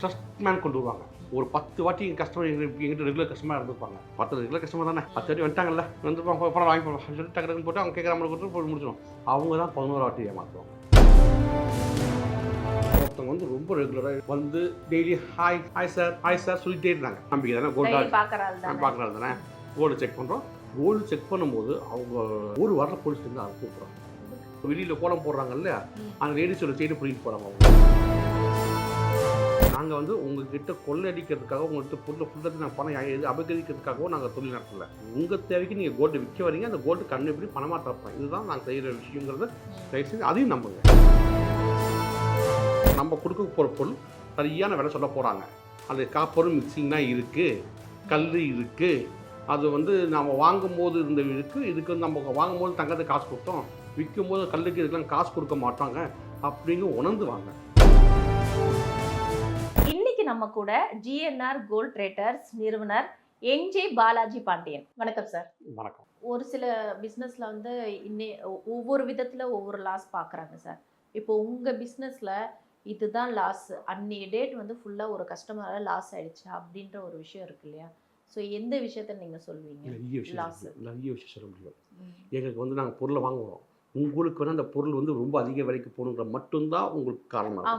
Trust man கொண்டு வருவாங்க. ஒரு 10 வாட்டி எங்கள் கஸ்டமர் எங்கிட்ட ரெகுலர் கஸ்டமராக இருந்திருப்பாங்க. 10 ரெகுலர் கஸ்டமர் தானே, 10 வாட்டி வந்துட்டாங்கல்ல, வந்துருப்பாங்க, பணம் வாங்கி போடுவாங்க சொல்லி டக்குன்னு போட்டு அவங்க கேட்குற மாதிரி கொடுத்து போட்டு முடிச்சிடும். அவங்க தான் 11 வாட்டி ஏமாற்றுவாங்க. ஒருத்தவங்க வந்து ரொம்ப ரெகுலராக வந்து டெய்லி ஹாய் சார் சொல்லிட்டே இருந்தாங்க. நம்பிக்கை தானே, கோல்டு பார்க்குறாரு தானே, கோல்டு செக் பண்ணுறோம். கோல்டு செக் பண்ணும்போது அவங்க ஒரு வாரம் போலீஸ் இருந்து அதை கூப்பிட்றாங்க. வெளியில் கோலம் போடுறாங்க இல்லையா, அந்த லேடிஸோட செய்தி புரிஞ்சுட்டு போகிறாங்க. அவங்க நாங்கள் வந்து உங்ககிட்ட கொள்ளடிக்கிறதுக்காக உங்கள்கிட்ட பொருளை ஃபுல்லாக நாங்கள் பணம் அபகரிக்கிறதுக்காகவும் நாங்கள் தொழில் நடத்தலை. உங்கள் தேவைக்கு நீங்கள் கோல்டு விற்க வரீங்க, அந்த கோல்டு கண்ணு எப்படி பணமாக தரப்போம். இதுதான் நாங்கள் செய்கிற விஷயங்கிறத தயவு செஞ்சு அதையும் நம்புங்க. நம்ம கொடுக்க போகிற பொருள் சரியான விலை சொல்ல போகிறாங்க. அந்த காப்பரும் மிக்சிங்னா இருக்குது, கல் இருக்குது, அது வந்து நம்ம வாங்கும்போது இருந்த இதுக்கு வந்து நம்ம வாங்கும்போது தங்கத்துக்கு காசு கொடுத்தோம், விற்கும்போது கல்லுக்கு இதுக்கெல்லாம் காசு கொடுக்க மாட்டாங்க அப்படிங்க உணர்ந்து வாங்க. இன்னைக்கு நம்ம கூட ஜிஎன்ஆர் கோல்ட் ட்ரேடர்ஸ் நிறுவனர் என்ஜே பாலாஜி பாண்டியன். வணக்கம் சார். வணக்கம். ஒரு சில பிஸ்னஸ்ல வந்து ஒவ்வொரு விதத்துல ஒவ்வொரு லாஸ் பார்க்குறாங்க சார். இப்போ உங்க பிஸ்னஸ்ல இதுதான் லாஸ், அன்னைய டேட் வந்து ஃபுல்லா ஒரு கஸ்டமரால் லாஸ் ஆயிடுச்சு அப்படின்ற ஒரு விஷயம் இருக்கு இல்லையா? ஸோ எந்த விஷயத்த நீங்க சொல்வீங்க? நிறைய விஷயம் சொல்ல முடியும். எங்களுக்கு வந்து நாங்கள் பொருளை வாங்குவோம், உங்களுக்கு வந்து அந்த பொருள் வந்து ரொம்ப அதிக விலைக்கு போகணுங்கிற மட்டும்தான் உங்களுக்கு காரணம்.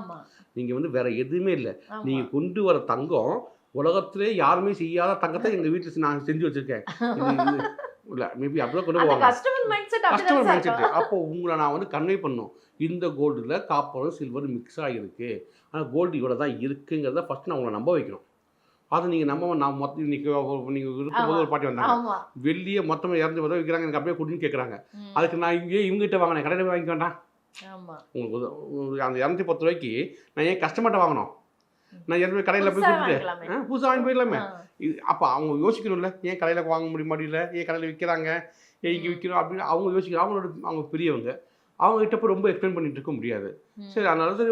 நீங்கள் வந்து வேற எதுவுமே இல்லை. நீங்கள் கொண்டு வர தங்கம் உலகத்திலே யாருமே செய்யாத தங்கத்தை எங்கள் வீட்டில் நான் செஞ்சு வச்சுருக்கேன். இல்லை மேபி அப்படிதான் கொண்டு போவாங்க. Customer mind set. அப்போ உங்களை நான் வந்து கன்வே பண்ணோம், இந்த கோல்டில் காப்பரும் சில்வர் மிக்ஸ் ஆகிருக்கு, ஆனால் கோல்டு இவ்வளோ தான் இருக்குங்கிறத ஃபஸ்ட் நான் உங்களை நம்ப வைக்கணும். அதை நீங்கள் நான் மொத்தம் நீங்கள் இருக்கும்போது ஒரு பாட்டி வந்தாங்க, வெள்ளியை மொத்தமாக 200 விற்கிறாங்க, எனக்கு அப்படியே கொடுன்னு கேட்குறாங்க. அதுக்கு நான் இவங்ககிட்ட வாங்கினேன், கடையில் போய் வாங்கிக்க வேண்டாம். உங்களுக்கு அந்த 210 ரூபாய்க்கு நான் ஏன் கஸ்டமர்கிட்ட வாங்கணும்? நான் 200 கடையில் போய் கொடுத்துட்டு புதுசாக வாங்கி போயிடலாமே. இது அப்போ அவங்க யோசிக்கணும்ல, ஏன் கடையில் வாங்க முடியல, ஏன் கடையில் விற்கிறாங்க, ஏன் இங்கே விற்கிறோம் அப்படின்னு அவங்க யோசிக்கிறாங்க. அவங்க பெரியவங்க, அவங்ககிட்ட போய் ரொம்ப எக்ஸ்பிளைன் பண்ணிட்டு இருக்க முடியாது. சரி, அதனால சரி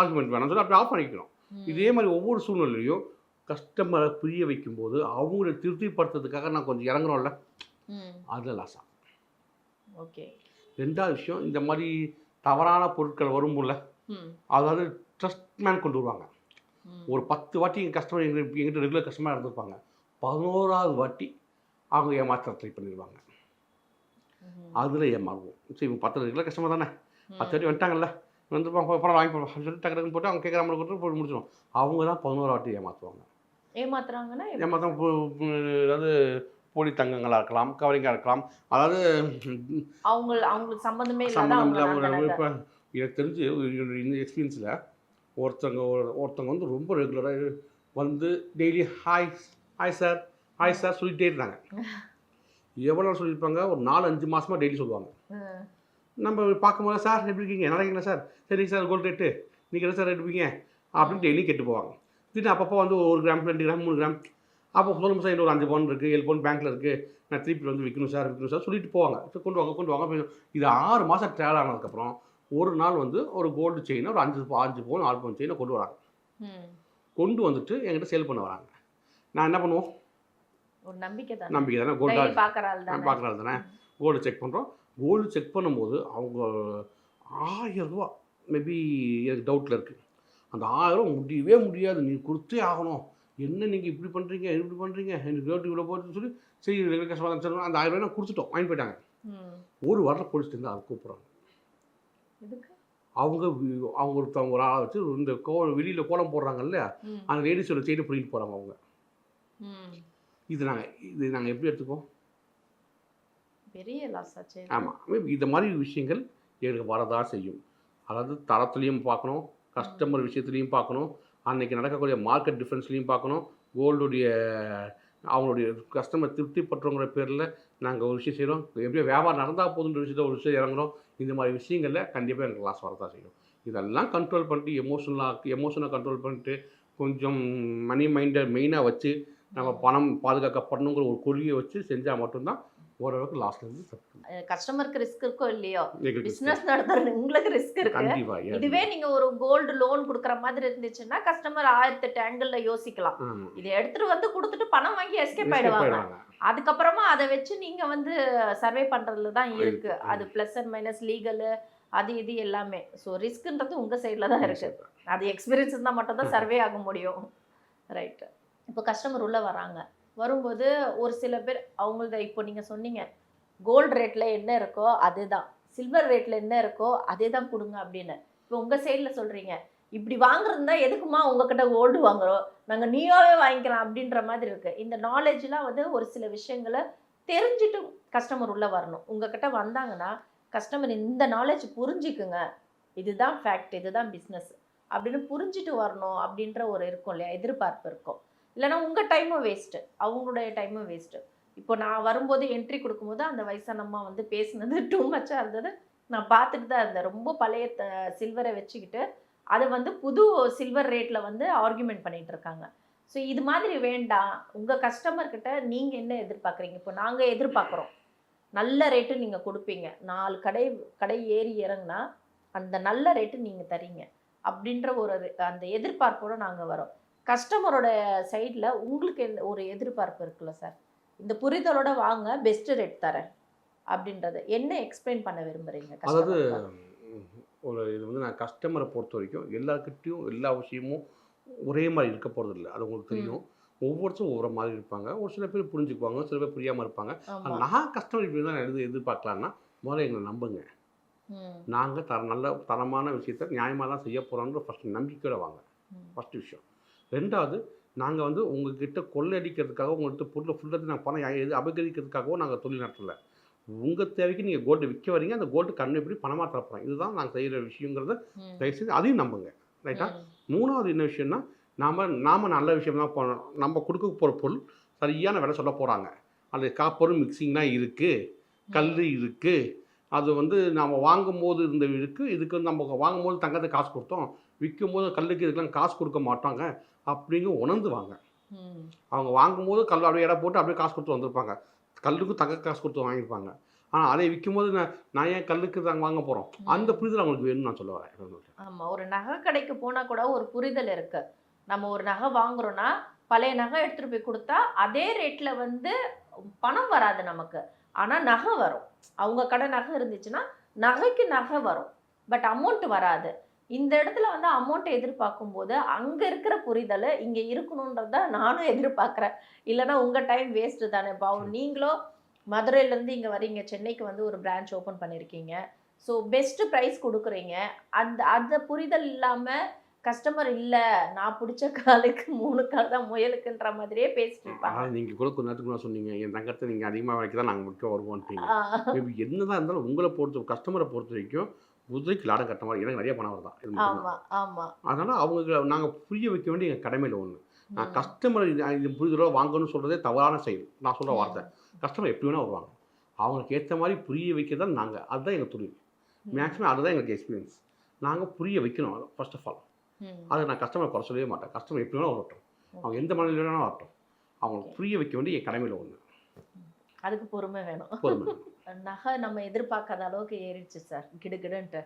ஆர்குமெண்ட் வேணாம் சொல்லி அப்படி ஆஃப் பண்ணிக்கணும். இதே மாதிரி ஒவ்வொரு சூழ்நிலையும் கஸ்டமரை புரிய வைக்கும்போது அவங்கள திருப்திப்படுத்துறதுக்காக நான் கொஞ்சம் இறங்குறோம்ல, அதில் லாஸ் ஆகும். ஓகே. ரெண்டாவது விஷயம், இந்த மாதிரி தவறான பொருட்கள் வரும்போல, அதாவது ட்ரஸ்ட் மேன் கொண்டு வருவாங்க. ஒரு 10 வாட்டி எங்கள் கஸ்டமர் எங்கிட்ட ரெகுலர் கஸ்டமராக இருந்திருப்பாங்க. 11வது வாட்டி அவங்க ஏமாற்ற ட்ரை பண்ணிடுவாங்க. அதில் ஏமாறுவோம். சரி, இவங்க 10 ரெகுலர் கஸ்டமர் தானே, 10 வாட்டி வந்துட்டாங்கல்ல, வந்துருப்பாங்க, பணம் வாங்கி போடுவாங்க சொல்லி டக்குன்னு போட்டு அவங்க கேட்குற மாதிரி கொடுத்து போட்டு முடிச்சிடும். அவங்க தான் 11 வாட்டி ஏமாற்றுவாங்க. ஏமாத்துறாங்கன்னா அதாவது போலி தங்கங்களாக இருக்கலாம், கவரிங்காக இருக்கலாம், அதாவது அவங்களுக்கு சம்மந்தமே இல்லாமல். இப்போ எனக்கு தெரிஞ்சு இந்த எக்ஸ்பீரியன்ஸில் ஒருத்தவங்க வந்து ரொம்ப ரெகுலராக வந்து டெய்லி ஹாய் சார் சொல்லிகிட்டே இருந்தாங்க. எவ்வளோ நாள் சொல்லியிருப்பாங்க? ஒரு 4-5 மாதமாக டெய்லி சொல்லுவாங்க. நம்ம பார்க்கும்போது, சார் எப்படி இருக்கீங்க, நல்லா இருக்கீங்களா சார், சரி சார் கோல்டு ரேட்டு, நீங்கள் என்ன சார் ரேட் இருப்பீங்க அப்படின்னு டெய்லி கேட்டு போவாங்க. திடீர்னு அப்பப்போ வந்து 1 கிராம் 2 கிராம் 3 கிராம் அப்போ சொல்லும் சார், இன்னும் ஒரு 5 பவுன் இருக்குது, 7 பவுன் பேங்க்கில் இருக்குது, நான் திருப்பி வந்து விற்கணும் சார் சொல்லிட்டு போவாங்க. சார் கொண்டு வாங்க. இது 6 மாதம் ட்ராவல் ஆனதுக்கப்புறம் ஒரு நாள் வந்து ஒரு கோல்டு செயினை ஒரு 5 பவுன் 6 பவுன் செயினை கொண்டு வராங்க. கொண்டு வந்துட்டு என்கிட்ட சேல் பண்ண வராங்க. நான் என்ன பண்ணுவோம்? ஒரு நம்பிக்கை தானே, கோல்டு பார்க்குறாரு தானே, கோல்டு செக் பண்ணுறோம். கோல்டு செக் பண்ணும்போது அவங்க 1000 ரூபா மேபி எனக்கு டவுட்டில் இருக்குது. அந்த 1000 ரூபா முடியவே முடியாது, நீ கொடுத்தே ஆகணும், என்ன நீங்கள் இப்படி பண்ணுறீங்க எனக்கு ரேட்டு இவ்வளோ போட்டுன்னு சொல்லி சரி ரெகுலர் கஸ்டமர் அந்த 1000 ரூபாய் கொடுத்துட்டோம், வாங்கி போயிட்டாங்க. ஒரு வாரம் போலீஸ் இருந்து அதை கூப்பிட்றாங்க. அவங்க ஒருத்தவங்க ஒரு ஆளை வச்சு இந்த வெளியில் கோலம் போடுறாங்க இல்லையா, அந்த லேடிஸோட செய்தி புரிஞ்சுட்டு போகிறாங்க அவங்க. இது நாங்கள் எப்படி எடுத்துக்கோம்? பெரிய லாஸ் ஆச்சு. ஆமாம், இந்த மாதிரி விஷயங்கள் எனக்கு வரதான் செய்யும். அதாவது தரத்துலேயும் பார்க்கணும், கஸ்டமர் விஷயத்துலேயும் பார்க்கணும், அன்றைக்கி நடக்கக்கூடிய மார்க்கெட் டிஃப்ரென்ஸ்லையும் பார்க்கணும். கோல்டுடைய அவங்களுடைய கஸ்டமர் திருப்தி பற்றவங்கிற பேரில் நாங்கள் ஒரு விஷயம் செய்கிறோம், எப்படியோ வியாபாரம் நடந்தால் போதுன்ற விஷயத்த ஒரு விஷயம் இறங்குறோம். இந்த மாதிரி விஷயங்களில் கண்டிப்பாக எனக்கு லாஸ் வரதான் செய்யும். இதெல்லாம் கண்ட்ரோல் பண்ணிட்டு எமோஷனை கண்ட்ரோல் பண்ணிட்டு கொஞ்சம் மணி மைண்டை மெயினாக வச்சு நம்ம பணம் பாதுகாக்கப்படணுங்கிற ஒரு கொள்கையை வச்சு செஞ்சால் மட்டும்தான் ஓரளவுக்கு லாஸ்ட்லேருந்து கஸ்டமருக்கு ரிஸ்க் இருக்கோ இல்லையோ, பிசினஸ் நடத்துறது உங்களுக்கு ரிஸ்க் இருக்கு. இதுவே நீங்க ஒரு கோல்டு லோன் கொடுக்குற மாதிரி இருந்துச்சுன்னா கஸ்டமர் 1008 ஆங்கிள் யோசிக்கலாம். இதை எடுத்துட்டு வந்து கொடுத்துட்டு பணம் வாங்கி எஸ்கேப் ஆயிடுவாங்க. அதுக்கப்புறமா அதை வச்சு நீங்க வந்து சர்வே பண்றதுல தான் இருக்கு. அது பிளஸ் அண்ட் மைனஸ் லீகல் அது இது எல்லாமே. ஸோ ரிஸ்க்ன்றது உங்க சைட்ல தான் இருக்கு. அது எக்ஸ்பீரியன்ஸ் இருந்தால் மட்டும் தான் சர்வே ஆக முடியும். ரைட்டு. இப்போ கஸ்டமர் உள்ளே வராங்க, வரும்போது ஒரு சில பேர் அவங்களத இப்போ நீங்கள் சொன்னீங்க கோல்டு ரேட்டில் என்ன இருக்கோ அதுதான், சில்வர் ரேட்டில் என்ன இருக்கோ அதே தான் கொடுங்க அப்படின்னு. இப்போ உங்கள் சைடில் சொல்கிறீங்க இப்படி வாங்குறதுனா எதுக்குமா உங்ககிட்ட கோல்டு வாங்குறோம், நாங்கள் நீயாவே வாங்கிக்கலாம் அப்படின்ற மாதிரி இருக்குது. இந்த நாலேஜ்லாம் வந்து ஒரு சில விஷயங்களை தெரிஞ்சுட்டு கஸ்டமர் உள்ளே வரணும். உங்ககிட்ட வந்தாங்கன்னா கஸ்டமர் இந்த நாலேஜ் புரிஞ்சுக்குங்க, இதுதான் ஃபேக்ட், இதுதான் பிஸ்னஸ் அப்படின்னு புரிஞ்சுட்டு வரணும் அப்படின்ற ஒரு இருக்கும் இல்லையா, எதிர்பார்ப்பு இருக்கும். இல்லைனா உங்கள் டைமும் வேஸ்ட்டு, அவங்களுடைய டைமும் வேஸ்ட்டு. இப்போ நான் வரும்போது என்ட்ரி கொடுக்கும்போது அந்த வயசானம்மா வந்து பேசுனது டூ மச்சாக இருந்தது. நான் பார்த்துட்டு தான் இருந்தேன். ரொம்ப பழைய சில்வரை வச்சுக்கிட்டு அதை வந்து புது சில்வர் ரேட்டில் வந்து ஆர்கியூமெண்ட் பண்ணிகிட்டு இருக்காங்க. ஸோ இது மாதிரி வேண்டாம். உங்கள் கஸ்டமர்கிட்ட நீங்கள் என்ன எதிர்பார்க்குறீங்க? இப்போ நாங்கள் எதிர்பார்க்குறோம் நல்ல ரேட்டு நீங்கள் கொடுப்பீங்க, 4 கடை ஏறி இறங்குனா அந்த நல்ல ரேட்டு நீங்கள் தரீங்க அப்படின்ற ஒரு அந்த எதிர்பார்ப்போடு நாங்கள் வரோம். கஸ்டமரோட சைடில் உங்களுக்கு ஒரு எதிர்பார்ப்பு இருக்குல்ல சார், இந்த புரிதலோட வாங்க, பெஸ்ட்டு ரேட் தரேன் அப்படின்றது என்ன எக்ஸ்பிளைன் பண்ண விரும்புகிறீங்க? அதாவது ஒரு இது வந்து நான் கஸ்டமரை பொறுத்த வரைக்கும் எல்லாருக்கிட்டையும் எல்லா விஷயமும் ஒரே மாதிரி இருக்க போகிறது இல்லை, அது உங்களுக்கு தெரியும். ஒவ்வொருத்தரும் ஒவ்வொரு மாதிரி இருப்பாங்க. ஒரு சில பேர் புரிஞ்சுக்குவாங்க, சில பேர் புரியாமல் இருப்பாங்க. நான் கஸ்டமர் இப்படி தான் எதிர்பார்க்கலான்னா முதல்ல எங்களை நம்புங்க. நாங்கள் நல்ல தரமான விஷயத்த நியாயமாக தான் செய்ய போகிறோன்ற ஃபஸ்ட்டு நம்பிக்கையோட வாங்க, ஃபஸ்ட்டு விஷயம். ரெண்டாவது, நாங்கள் வந்து உங்கள்கிட்ட கொள்ளையடிக்கிறதுக்காக உங்கள்கிட்ட பொருளை ஃபுல்லாக நாங்கள் பணம் எது அபகரிக்கிறதுக்காகவும் நாங்கள் தொழில் நடத்தலை. உங்கள் தேவைக்கு நீங்கள் கோல்டு விற்க வரீங்க, அந்த கோல்டு கண்ணு எப்படி பணமாக தரப்போகிறோம், இதுதான் நாங்கள் செய்கிற விஷயங்கிறத தயவுசெய்து அதையும் நம்புங்க. ரைட்டா? மூணாவது என்ன விஷயம்னா, நாம் நல்ல விஷயம் தான் போனோம். நம்ம கொடுக்க போகிற பொருள் சரியான விலை சொல்ல போகிறாங்க. அது காப்பரும் மிக்சிங்லாம் இருக்குது, கல் இருக்குது, அது வந்து நம்ம வாங்கும்போது இருந்த இருக்குது, இதுக்கு வந்து நம்ம வாங்கும்போது தங்கத்தை காசு கொடுத்தோம், விற்கும்போது கல்லுக்கு இதுக்கெல்லாம் காசு கொடுக்க மாட்டாங்க அப்படிங்க உணர்ந்து வாங்க. அவங்க வாங்கும்போது கல் அப்படியே எடை போட்டு அப்படியே காசு கொடுத்து வந்திருப்பாங்க, கல்லுக்கு தங்க காசு கொடுத்து வாங்கியிருப்பாங்க. ஆனால் அதை விற்கும்போது நான் ஏன் கல்லுக்கு தாங்க வாங்க போகிறோம், அந்த புரிதல் அவங்களுக்கு வேணும்னு நான் சொல்ல வரேன். ஆமாம், ஒரு நகை கடைக்கு போனால் கூட ஒரு புரிதல் இருக்குது. நம்ம ஒரு நகை வாங்குறோன்னா பழைய நகை எடுத்துகிட்டு போய் கொடுத்தா அதே ரேட்டில் வந்து பணம் வராது நமக்கு, ஆனால் நகை வரும். அவங்க கடை நகை இருந்துச்சுன்னா நகைக்கு நகை வரும், பட் அமௌண்ட் வராது. இந்த இடத்துல வந்து அமௌண்ட்டை எதிர்பார்க்கும் போது அங்கே இருக்கிற புரிதல் இங்கே இருக்கணுன்றத நானும் எதிர்பார்க்குறேன். இல்லைன்னா உங்கள் டைம் வேஸ்ட்டு தானே. பாவம், நீங்களும் மதுரையிலேருந்து இங்கே வரீங்க, சென்னைக்கு வந்து ஒரு பிரான்ச் ஓப்பன் பண்ணியிருக்கீங்க, ஸோ பெஸ்ட்டு ப்ரைஸ் கொடுக்குறீங்க. அந்த புரிதல் இல்லாமல் கஸ்டமர் இல்லை, நான் பிடிச்ச காலுக்கு 3 கால் தான் முயலுக்குன்ற மாதிரியே பேசிட்டு இருப்பாங்க. நீங்கள் கூட கொஞ்ச நேரத்துக்கு நான் சொன்னீங்க, என் தங்கத்தை நீங்கள் அதிகமாக வரைக்கும் தான் நாங்கள் முக்கியம் வருவோன்ட்டீங்க. மேபி என்னதான் இருந்தாலும் உங்களை கஸ்டமரை பொறுத்த வரைக்கும் குதிரைக்கு லாடம் கட்ட மாதிரி எனக்கு நிறைய பணம் வருதான். அதனால் அவங்க நாங்கள் புரிய வைக்க வேண்டிய எங்கள் கடமையில் ஒன்று. நான் கஸ்டமர் இது புரிதலோ வாங்கணும்னு சொல்கிறதே தவறான செயல். நான் சொல்கிற வார்த்தை, கஸ்டமர் எப்படி வேணால் வருவாங்க, அவங்களுக்கு ஏற்ற மாதிரி புரிய வைக்க தான் நாங்கள், அதுதான் எங்கள் தொழில். மேக்ஸிமம் அதுதான் எங்களுக்கு எக்ஸ்பீரியன்ஸ். நாங்கள் புரிய வைக்கணும் ஃபர்ஸ்ட் ஆஃப் ஆல். அதை நான் கஸ்டமரை குறை சொல்லவே மாட்டேன். கஸ்டமர் எப்படி வேணால் வரட்டும், அவங்க எந்த மனநிலையில் வேணாலும் வரட்டும், அவங்களுக்கு புரிய வைக்க வேண்டிய என் கடமையில் ஒன்று. அதுக்கு பொறுமை வேணும். நகை நம்ம எதிர்பார்க்காத அளவுக்கு ஏறிடுச்சு சார், கிடுகிடுன்ட்டு.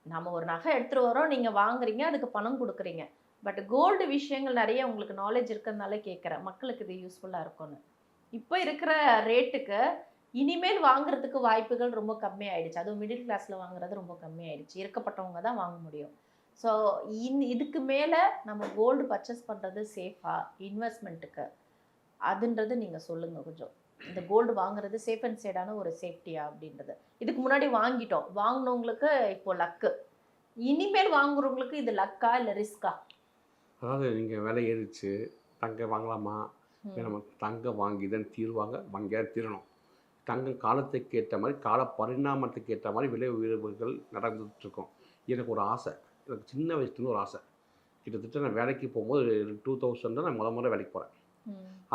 நம்ம ஒரு நகை எடுத்துகிட்டு வரோம், நீங்கள் வாங்குறீங்க, அதுக்கு பணம் கொடுக்குறீங்க. பட் கோல்டு விஷயங்கள் நிறைய உங்களுக்கு நாலேஜ் இருக்கிறதுனால கேட்குறேன், மக்களுக்கு இது யூஸ்ஃபுல்லாக இருக்கும்னு. இப்போ இருக்கிற ரேட்டுக்கு இனிமேல் வாங்குறதுக்கு வாய்ப்புகள் ரொம்ப கம்மியாயிடுச்சு. அதுவும் மிடில் கிளாஸில் வாங்குறது ரொம்ப கம்மியாயிடுச்சு. இருக்கப்பட்டவங்க தான் வாங்க முடியும். ஸோ இதுக்கு மேலே நம்ம கோல்டு பர்ச்சேஸ் பண்ணுறது சேஃபா இன்வெஸ்ட்மெண்ட்டுக்கு, அதுன்றது நீங்கள் சொல்லுங்கள் கொஞ்சம். இந்த கோல்டு வாங்குறது சேஃப் அண்ட் சேடான ஒரு சேஃப்டியா அப்படின்றது. இதுக்கு முன்னாடி வாங்கிட்டோம், வாங்கினவங்களுக்கு இப்போ லக்கு, இனிமேல் வாங்குறவங்களுக்கு இது லக்கா இல்லை ரிஸ்கா? அதாவது நீங்கள் விலை ஏறிச்சு, தங்கம் வாங்கலாமா, நம்ம தங்கம் வாங்கி தான் தீர்வாங்க, வாங்கியா தீரணும். தங்கம் காலத்துக்கு ஏற்ற மாதிரி, கால பரிணாமத்துக்கு ஏற்ற மாதிரி விலை உயர்வுகள் நடந்துகிட்ருக்கோம். எனக்கு ஒரு ஆசை, எனக்கு சின்ன வயசுலேருந்து ஒரு ஆசை. கிட்டத்தட்ட நான் வேலைக்கு போகும்போது 2000 தான் நான் முத வேலைக்கு போகிறேன்.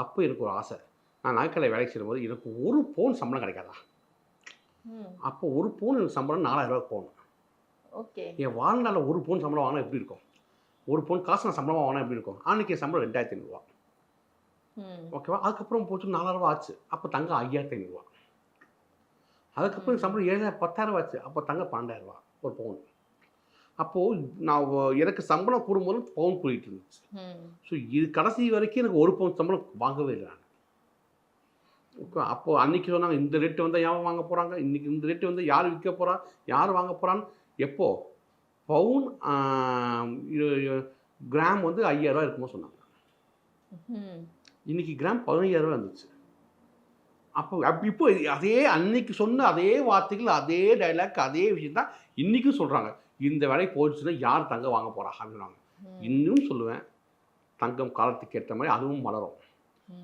அப்போ எனக்கு ஒரு ஆசை, நான் நகைக்கடை வேலைக்கு செய்யும்போது எனக்கு 1 பவுன் சம்பளம் கிடைக்காதா. அப்போ 1 பவுன் எனக்கு சம்பளம் 4000 ரூபா போகணும். ஓகே, என் வாழ்நாளில் 1 பவுன் சம்பளம் வாங்கினா எப்படி இருக்கும், 1 பவுன் காசு நான் சம்பளமாக வாங்கினா எப்படி இருக்கும். அன்றைக்கி சம்பளம் 2500 ரூபா. ஓகேவா? அதுக்கப்புறம் போச்சு 4000 ரூபா ஆச்சு, அப்போ தங்கம் 5500 ரூபா. அதுக்கப்புறம் சம்பளம் 7000 10,000 ரூபா ஆச்சு, அப்போ தங்கம் 12,000 ரூபா ஒரு பவுன். அப்போது நான் எனக்கு சம்பளம் கூடும்போது பவுன் கூடிட்டு இருந்துச்சு. ஸோ இது கடைசி வரைக்கும் எனக்கு 1 பவுன் சம்பளம் வாங்கவே இல்லை நான். ஓகே, அப்போது அன்றைக்கி சொன்னாங்க இந்த ரேட்டு வந்தால் யாரும் வாங்க போகிறாங்க, இன்றைக்கி இந்த ரேட்டு வந்து யார் விற்க போகிறா, யார் வாங்க போகிறான்னு. எப்போ பவுன் கிராம் வந்து 5000 இருக்குமோ சொன்னாங்க. இன்னைக்கு கிராம் 15000 இருந்துச்சு. அப்போ இப்போ அதே அன்னைக்கு சொன்ன அதே வார்த்தைகள், அதே டைலாக், அதே விஷயம் தான் இன்றைக்கும் சொல்கிறாங்க. இந்த விலை போயிடுச்சுன்னா யார் தங்கம் வாங்க போகிறா அப்படின்னாங்க. இன்னும் சொல்லுவேன், தங்கம் காலத்துக்கு ஏற்ற மாதிரி அதுவும் மலரும்.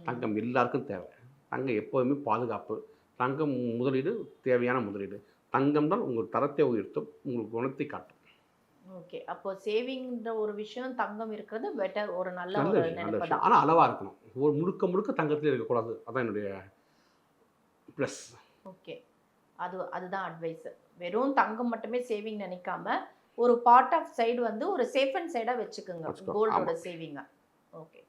தங்கம் எல்லாருக்கும் தேவை. தங்கம் எப்போதுமே பாதுகாப்பு. தங்கம் முதலீடு, தேவையான முதலீடு. தங்கம் தான் உங்கள் தரத்தை உயர்த்தும், உங்களுக்கு குணத்தை காட்டும். ஓகே, அப்போ சேவிங்ன்ற ஒரு விஷயம் தங்கம் இருக்கிறது பெட்டர், ஒரு நல்ல நல்ல ஒரு விஷயம், நல்ல நினைப்பு விஷயம். தான். ஆனால் அளவாக இருக்கணும். ஒரு முழுக்க தங்கத்தில் இருக்கக்கூடாது. அதான் என்னுடைய ப்ளஸ். ஓகே, அதுதான் அட்வைஸ். வெறும் தங்கம் மட்டுமே சேவிங் நினைக்காம ஒரு பார்ட் ஆஃப் சைடு வந்து ஒரு சேஃப் அண்ட் சைடாக வச்சுக்கோங்க கோல்டோட சேவிங்கை. ஓகே.